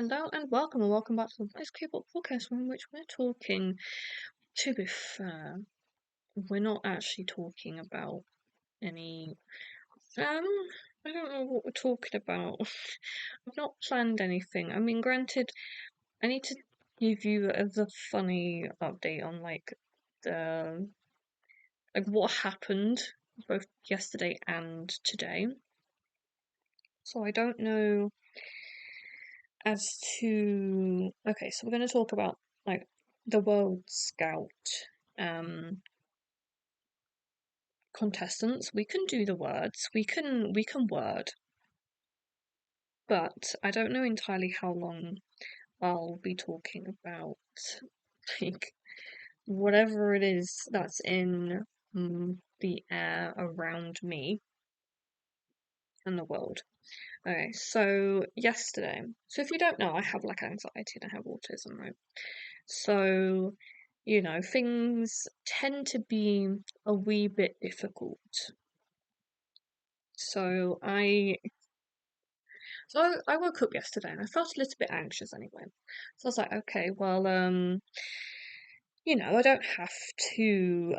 Hello and welcome back to the Nice K-pop podcast in which we're talking, to be fair, we're not actually talking about any, um, I don't know what we're talking about. I've not planned anything. I mean, granted, I need to give you the funny update on, the, what happened both yesterday and today. So I don't know as to okay, so we're going to talk about the World Scout um contestants. We can do the words. We can word, but I don't know entirely how long I'll be talking about like whatever it is that's in the air around me and the world. Okay, so yesterday. So if you don't know, I have anxiety and I have autism, right? So, things tend to be a wee bit difficult. So I woke up yesterday and I felt a little bit anxious anyway. So I was like, okay, well, I don't have to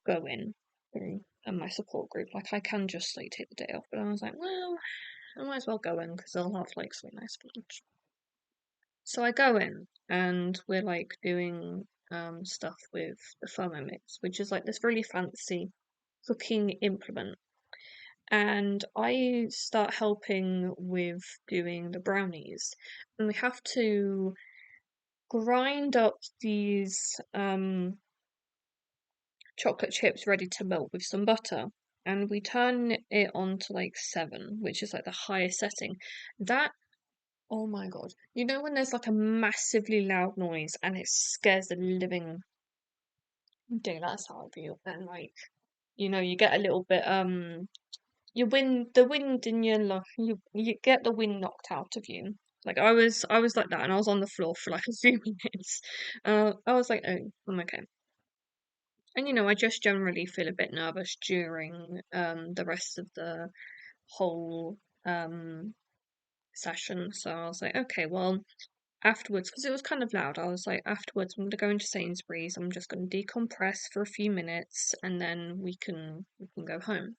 go in through my support group. Like I can just take the day off. But I was like, well, I might as well go in because they'll have something nice for lunch. So I go in and we're doing stuff with the Thermomix, which is this really fancy cooking implement. And I start helping with doing the brownies. And we have to grind up these chocolate chips ready to melt with some butter. And we turn it on to 7, which is the highest setting. That Oh my God. You know when there's a massively loud noise and it scares the living daylights out of you and you get a little bit the wind in your you get the wind knocked out of you. I was like that and I was on the floor for a few minutes. I was like, oh, I'm okay. And I just generally feel a bit nervous during the rest of the whole session. So I was like, okay, well, afterwards, because it was kind of loud, I was like, afterwards, I'm gonna go into Sainsbury's. I'm just gonna decompress for a few minutes, and then we can go home.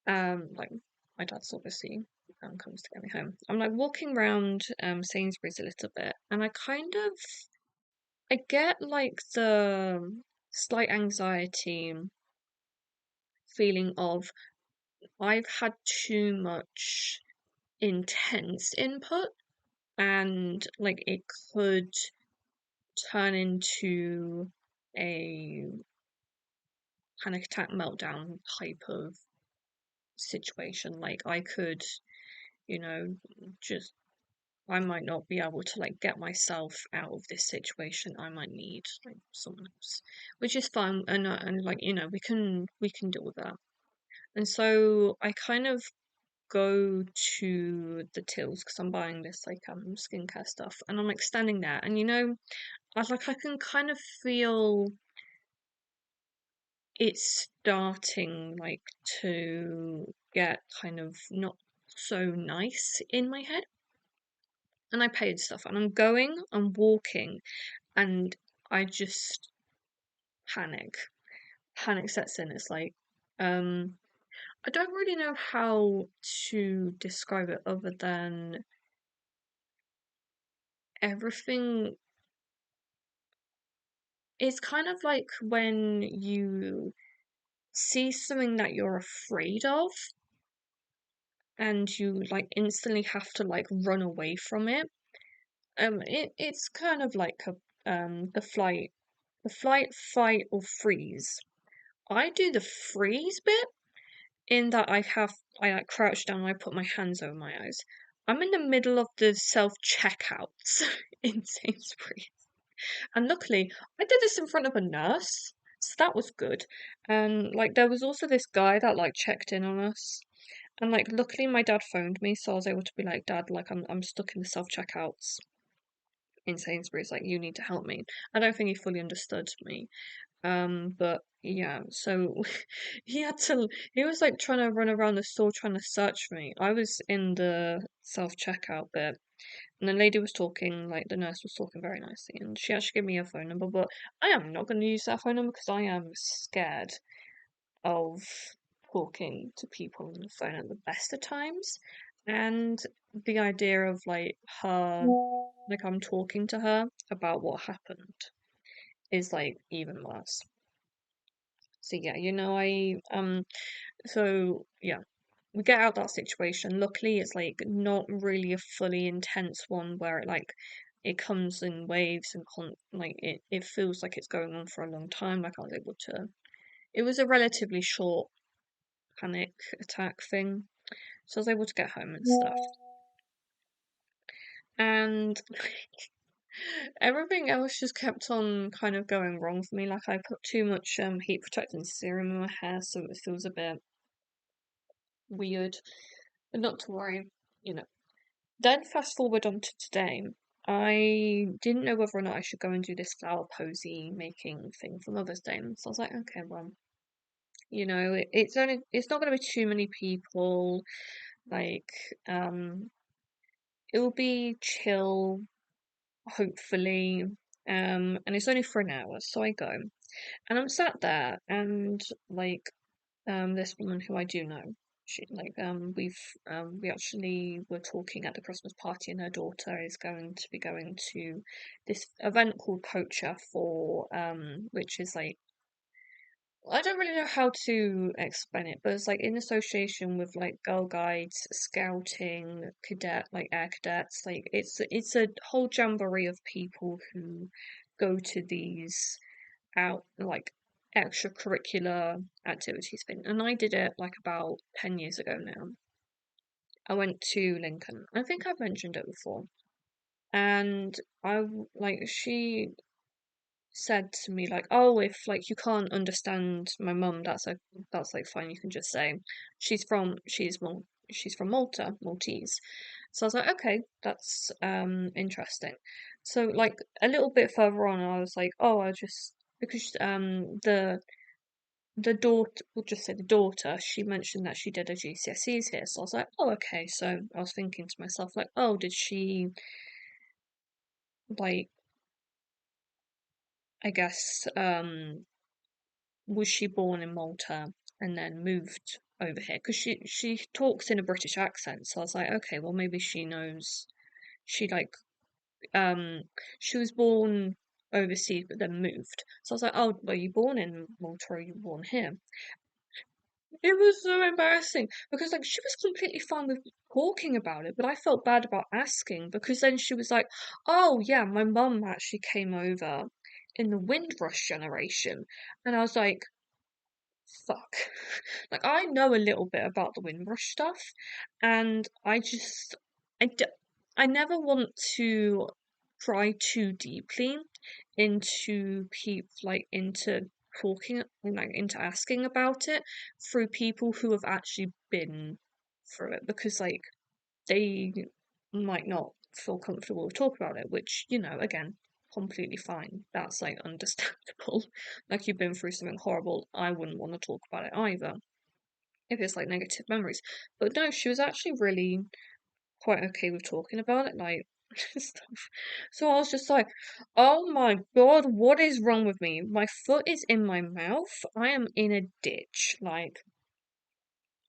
My dad's obviously comes to get me home. I'm walking around Sainsbury's a little bit, and I get the slight anxiety feeling of I've had too much intense input, and it could turn into a panic attack meltdown type of situation. I could, you know, just I might not be able to get myself out of this situation. I might need someone else, which is fine, and we can deal with that. And so I kind of go to the tills because I'm buying this skincare stuff, and I'm standing there, and I can kind of feel it's starting to get kind of not so nice in my head. And I paid stuff and I'm walking, and I just panic. Panic sets in. It's I don't really know how to describe it other than everything. It's kind of like when you see something that you're afraid of and you instantly have to run away from it. It's kind of like the flight, fight, or freeze. I do the freeze bit in that I crouch down and I put my hands over my eyes. I'm in the middle of the self checkouts in Sainsbury's, and luckily I did this in front of a nurse, so that was good. And there was also this guy that checked in on us. And luckily my dad phoned me, so I was able to be like, Dad, I'm stuck in the self checkouts in Sainsbury's, you need to help me. I don't think he fully understood me. But yeah, so he was trying to run around the store trying to search for me. I was in the self checkout bit And the lady was talking, like the nurse was talking very nicely, and she actually gave me her phone number, but I am not going to use that phone number because I am scared of talking to people on the phone at the best of times. And the idea of like her, like I'm talking to her about what happened is like even worse. So yeah, so yeah, we get out that situation. Luckily, it's like not really a fully intense one where it comes in waves and like it feels like it's going on for a long time. Like I was able to. It was a relatively short panic attack thing, so I was able to get home and stuff. And everything else just kept on kind of going wrong for me. Like I put too much heat protecting serum in my hair, so it feels a bit weird. But not to worry, you know. Then fast forward on to today. I didn't know whether or not I should go and do this flower posy making thing for Mother's Day. So I was like, okay, well, it's not going to be too many people. Like, it will be chill, hopefully. And it's only for an hour, so I go. And I'm sat there, and like, this woman who I do know, we actually were talking at the Christmas party, and her daughter is going to be going to this event called Poacher which is like I don't really know how to explain it, but it's like in association with like Girl Guides, scouting, like air cadets. Like it's a whole jamboree of people who go to these out like extracurricular activities thing. And I did it like about 10 years ago now. I went to Lincoln. I think I've mentioned it before. And she said to me like, "Oh, if like you can't understand my mum, that's like fine. You can just say she's from Maltese." So I was like, "Okay, that's interesting." So like a little bit further on, I was like, "Oh, I just because the daughter, we'll just say the daughter, she mentioned that she did her GCSEs here." So I was like, "Oh, okay." So I was thinking to myself like, "Oh, did she like I guess was she born in Malta and then moved over here? Because she talks in a British accent, so I was like, okay, well maybe she knows. She like um she was born overseas but then moved. So I was like, oh, were you born in Malta or were you born here? It was so embarrassing because like she was completely fine with talking about it, but I felt bad about asking because then she was like, "Oh yeah, my mum actually came over in the Windrush generation," and I was like, fuck. Like, I know a little bit about the Windrush stuff, and I, d- I never want to pry too deeply into talking, like, into asking about it through people who have actually been through it, because, like, they might not feel comfortable to talk about it, which, again, completely fine. That's like understandable. Like you've been through something horrible, I wouldn't want to talk about it either if it's like negative memories. But no, she was actually really quite okay with talking about it, like stuff. So I was just like, oh my god, what is wrong with me? My foot is in my mouth. I am in a ditch. Like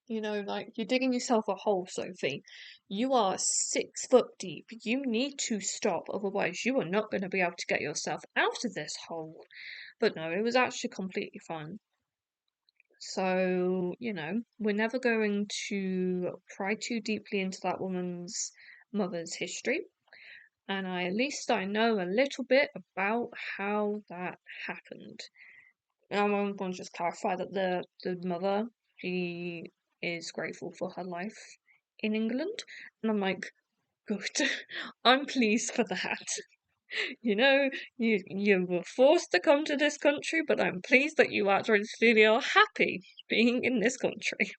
you're digging yourself a hole, Sophie. You are 6 foot deep. You need to stop, otherwise, you are not going to be able to get yourself out of this hole. But no, it was actually completely fine. So, we're never going to pry too deeply into that woman's mother's history. And at least I know a little bit about how that happened. I'm going to just clarify that the mother, she is grateful for her life in England, and I'm like, good. I'm pleased for that. You were forced to come to this country, but I'm pleased that you actually are happy being in this country.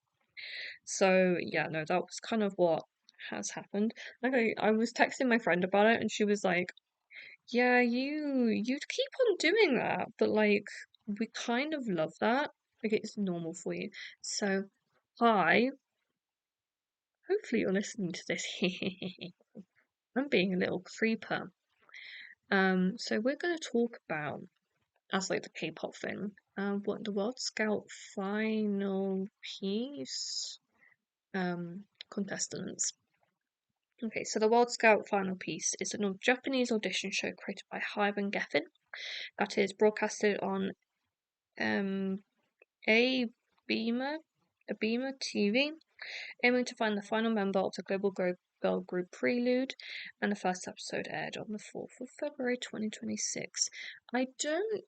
So yeah, no, that was kind of what has happened. Like I was texting my friend about it, and she was like, yeah, you'd keep on doing that, but like we kind of love that. Like it's normal for you. So hi, hopefully you're listening to this. I'm being a little creeper. So we're going to talk about, as like the K-pop thing, what the World Scout final piece, contestants. Okay, so the World Scout final piece is a Japanese audition show created by Hyben Geffen that is broadcasted on a Beamer TV, aiming to find the final member of the global girl group Prelude, and the first episode aired on the 4th of February 2026. I don't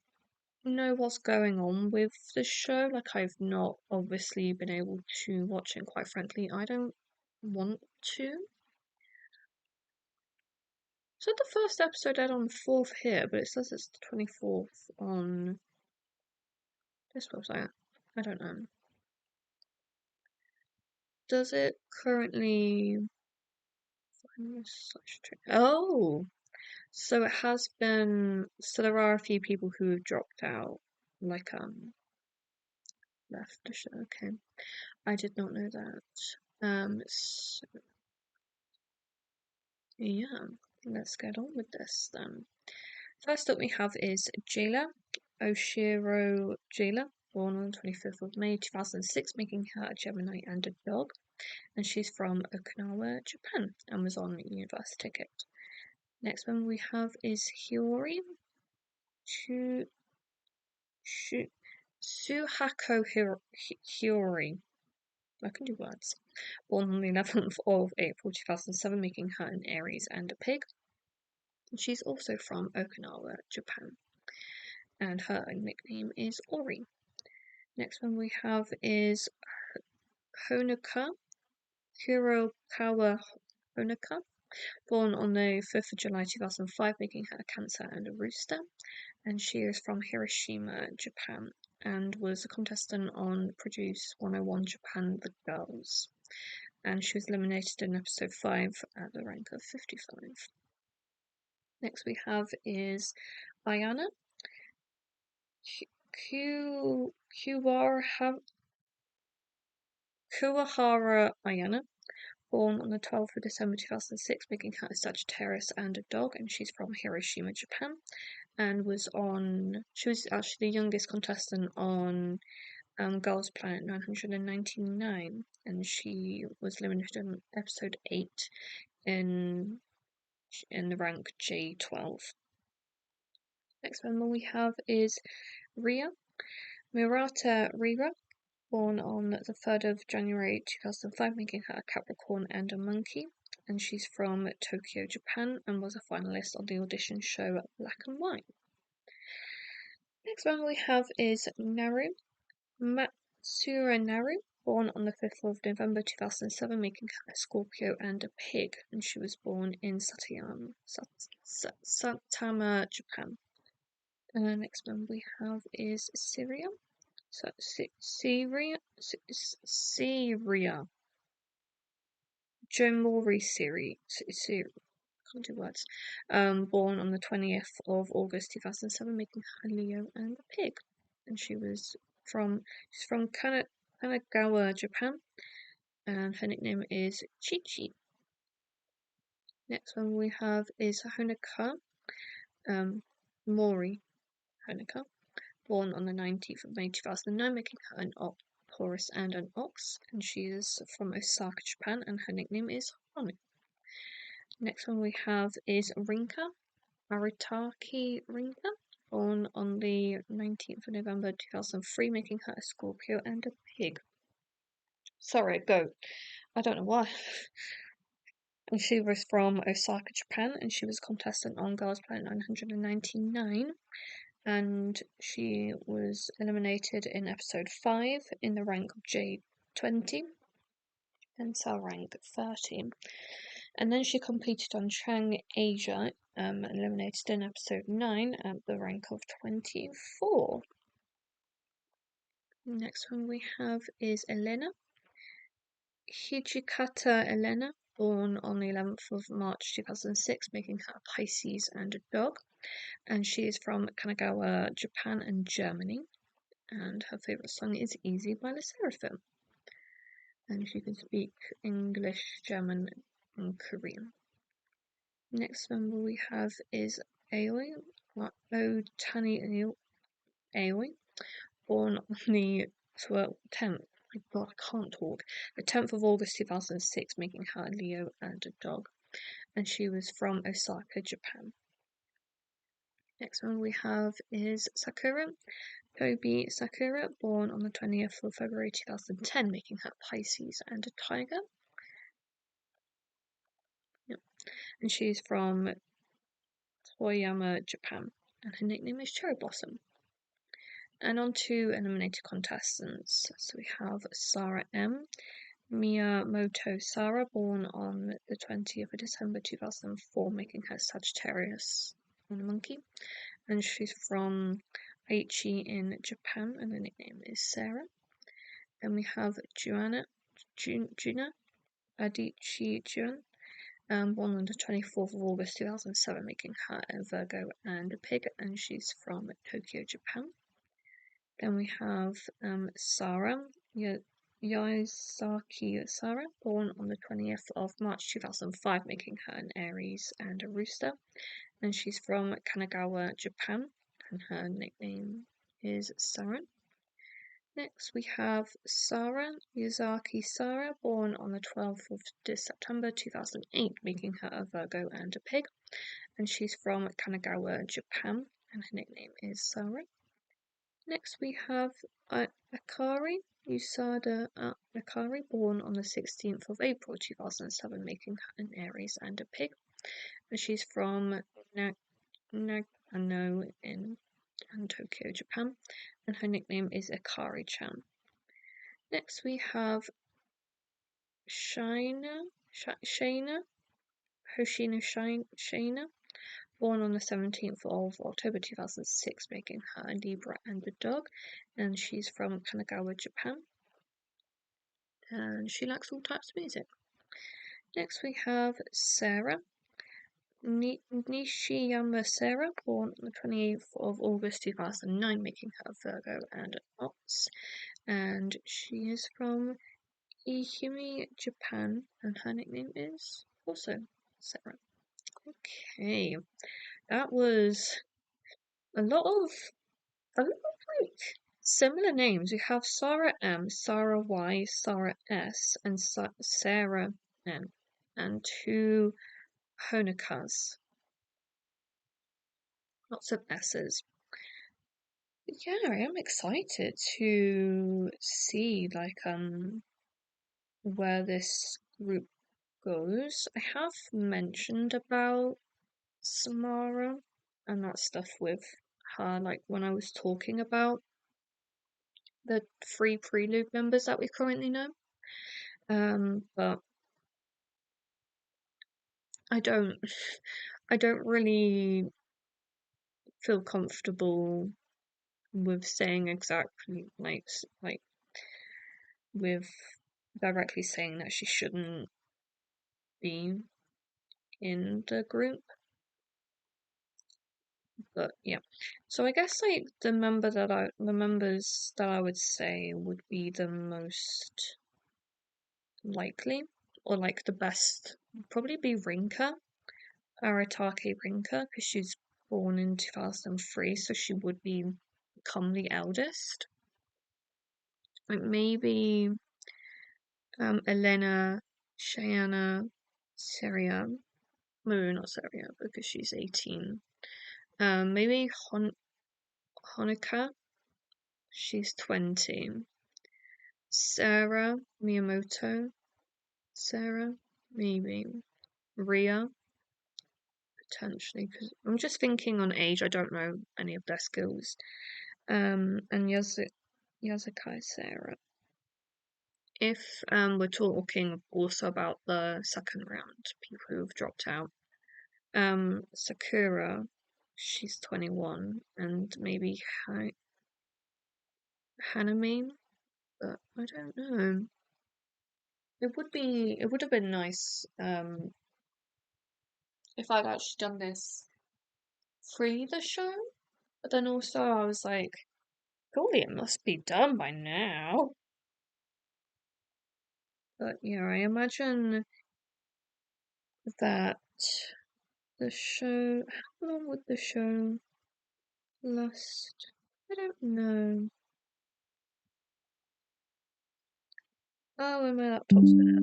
know what's going on with the show. Like, I've not obviously been able to watch it, and quite frankly, I don't want to. So the first episode aired on the 4th here, but it says it's the 24th on this website. I don't know. Does it currently... Oh! So it has been... So there are a few people who have dropped out. Like, left the show. Okay. I did not know that. So, yeah. Let's get on with this then. First up we have is Jayla, Oshiro Jayla, born on 25th of May 2006, making her a Gemini and a dog. And she's from Okinawa, Japan, and was on Universe Ticket. Next one we have is Hiyori Suhako Hiyori. I can do words. Born on the 11th of April 2007, making her an Aries and a pig. And she's also from Okinawa, Japan. And her nickname is Ori. Next one we have is Honoka Kurokawa Honoka, born on the 5th of July 2005, making her a Cancer and a Rooster. And she is from Hiroshima, Japan, and was a contestant on Produce 101 Japan The Girls. And she was eliminated in episode 5 at the rank of 55. Next we have is Ayana Kuwahara Ayana, born on the 12th of December 2006, making her a Sagittarius and a dog, and she's from Hiroshima, Japan, and she was actually the youngest contestant on Girls Planet 999, and she was eliminated in episode 8 in the rank J12. Next member we have is Ria Murata Rira, born on the 3rd of January 2005, making her a Capricorn and a monkey. And she's from Tokyo, Japan, and was a finalist on the audition show Black and White. Next one we have is Naru Matsura Naru, born on the 5th of November 2007, making her a Scorpio and a pig. And she was born in Saitama, Japan. And the next one we have is Syria. So, Syria. Jomori Siri. Can't do words. Born on the 20th of August 2007, making her Leo and a pig. And she's from Kanagawa, Japan. And her nickname is Chi-Chi. Next one we have is Honoka Mori Honoka, born on the 19th of May 2009, making her an Taurus and an Ox, and she is from Osaka, Japan, and her nickname is Honu. Next one we have is Rinka Aritaki Rinka, born on the 19th of November 2003, making her a Scorpio and a pig. Sorry, a goat. I don't know why. And she was from Osaka, Japan, and she was a contestant on Girls Planet 999. And she was eliminated in episode 5 in the rank of J20 and cell rank 30. And then she competed on Chang Asia, eliminated in episode 9 at the rank of 24. Next one we have is Elena Hijikata Elena, born on the 11th of March 2006, making her a Pisces and a dog. And she is from Kanagawa, Japan and Germany. And her favourite song is Easy by Le Seraphim. And she can speak English, German and Korean. Next member we have is Aoi, Otani Aoi, born on the 10th. My God, I can't talk. The 10th of August 2006, making her a Leo and a dog. And she was from Osaka, Japan. Next one we have is Sakura. Kobe Sakura, born on the 20th of February 2010, making her Pisces and a tiger. Yep. And she's from Toyama, Japan. And her nickname is Cherry Blossom. And on to eliminated contestants. So we have Sarah M. Miyamoto Sarah, born on the 20th of December 2004, making her Sagittarius and a monkey. And she's from Aichi in Japan, and her nickname is Sarah. Then we have Juna Adichie Jun, born on the 24th of August 2007, making her a Virgo and a pig, and she's from Tokyo, Japan. Then we have Sarah Yaisaki Sarah, born on the 20th of March 2005, making her an Aries and a rooster, and she's from Kanagawa, Japan, and her nickname is Sarah. Next, we have Sarah Yazaki Sarah, born on the 12th of September 2008, making her a Virgo and a pig, and she's from Kanagawa, Japan, and her nickname is Sarah. Next, we have Akari Usada Akari, born on the 16th of April 2007, making her an Aries and a pig, and she's from Nagano in Tokyo, Japan, and her nickname is Akari-chan. Next, we have Shayna, Hoshino Shayna, born on the 17th of October 2006, making her a Libra and a dog, and she's from Kanagawa, Japan, and she likes all types of music. Next, we have Sarah Nishiyama Sarah, born on the 28th of August 2009, making her a Virgo and an Ox, and she is from Ehime, Japan, and her nickname is also Sarah. Okay, that was a lot of like similar names. We have Sarah M, Sarah Y, Sarah S, and Sarah M, and two Honokas. Lots of S's. Yeah, I am excited to see where this group goes. I have mentioned about Samara and that stuff with her, like when I was talking about the 3 Prelude members that we currently know. But I don't really feel comfortable with saying exactly like with directly saying that she shouldn't be in the group. But yeah. So I guess like the members that I would say would be the most likely or like the best would probably be Rinka, Aratake Rinka, because she's born in 2003, so she would become the eldest. Like maybe Elena, Cheyenne, Syria. No, not Syria because she's 18. Maybe Honoka, she's 20. Sarah Miyamoto, Sarah, maybe. Ria, potentially, because I'm just thinking on age, I don't know any of their skills. And Yazakai Sarah. If we're talking also about the second round, people who have dropped out, Sakura, she's 21, and maybe Hanami, but I don't know. It would have been nice if I'd actually done this pre the show, but then also I was like, surely it must be done by now. But yeah, I imagine that The show, how long would the show last? I don't know. Oh, and my laptop's gonna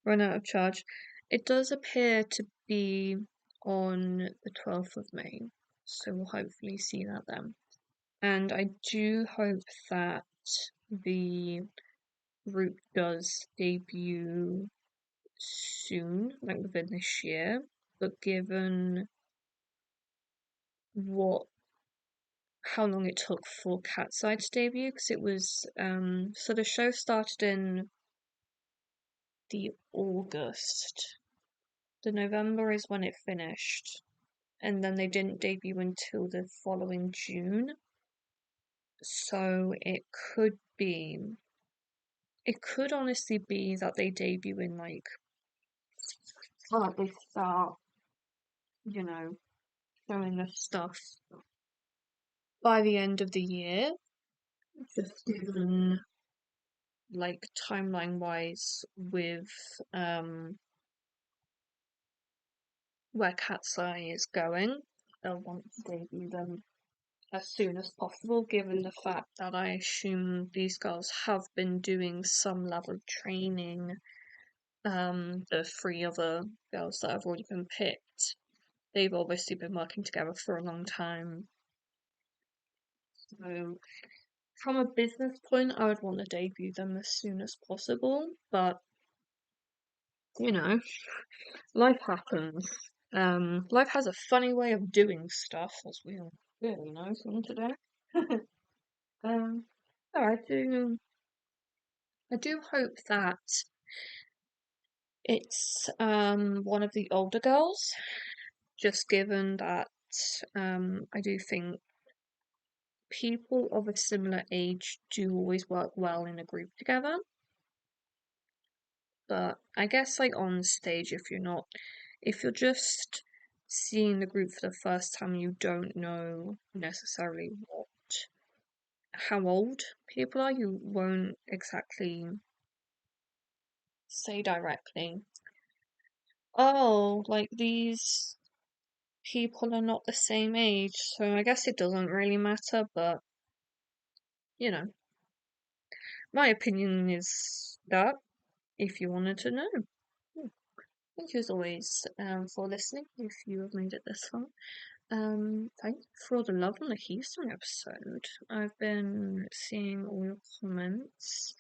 run out of charge. It does appear to be on the 12th of May, so we'll hopefully see that then. And I do hope that the group does debut soon, like within this year. But given how long it took for Cat's Eye to debut, because it was so the show started in the August. The November is when it finished, and then they didn't debut until the following June. So it could honestly be that they debut in like, they start, you know, showing their stuff by the end of the year, just given like timeline wise with where Cat's Eye is going. They'll want to debut them as soon as possible, given the fact that I assume these girls have been doing some level of training. The three other girls that have already been picked, they've obviously been working together for a long time. So, from a business point, I would want to debut them as soon as possible, but you know, life happens. Life has a funny way of doing stuff, as we all really know from today. um, so I do hope that it's one of the older girls, just given that I do think people of a similar age do always work well in a group together. But I guess like on stage, if you're just seeing the group for the first time, you don't know necessarily how old people are. You won't exactly say directly, oh, like these people are not the same age, so I guess it doesn't really matter, but you know, my opinion is that if you wanted to know. Hmm. Thank you as always for listening if you have made it this far. Thank you for all the love on the Houston episode. I've been seeing all your comments.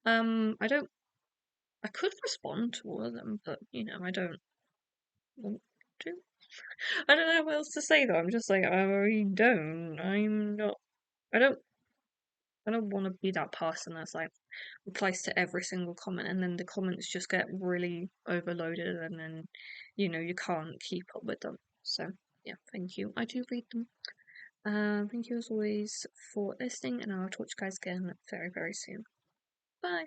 I could respond to all of them, but you know, I don't want to. I don't know what else to say though. I'm just like, I really don't. I'm not. I don't. I don't want to be that person that's like replies to every single comment, and then the comments just get really overloaded, and then you can't keep up with them. So yeah, thank you. I do read them. Thank you as always for listening, and I'll talk to you guys again very, very soon. Bye.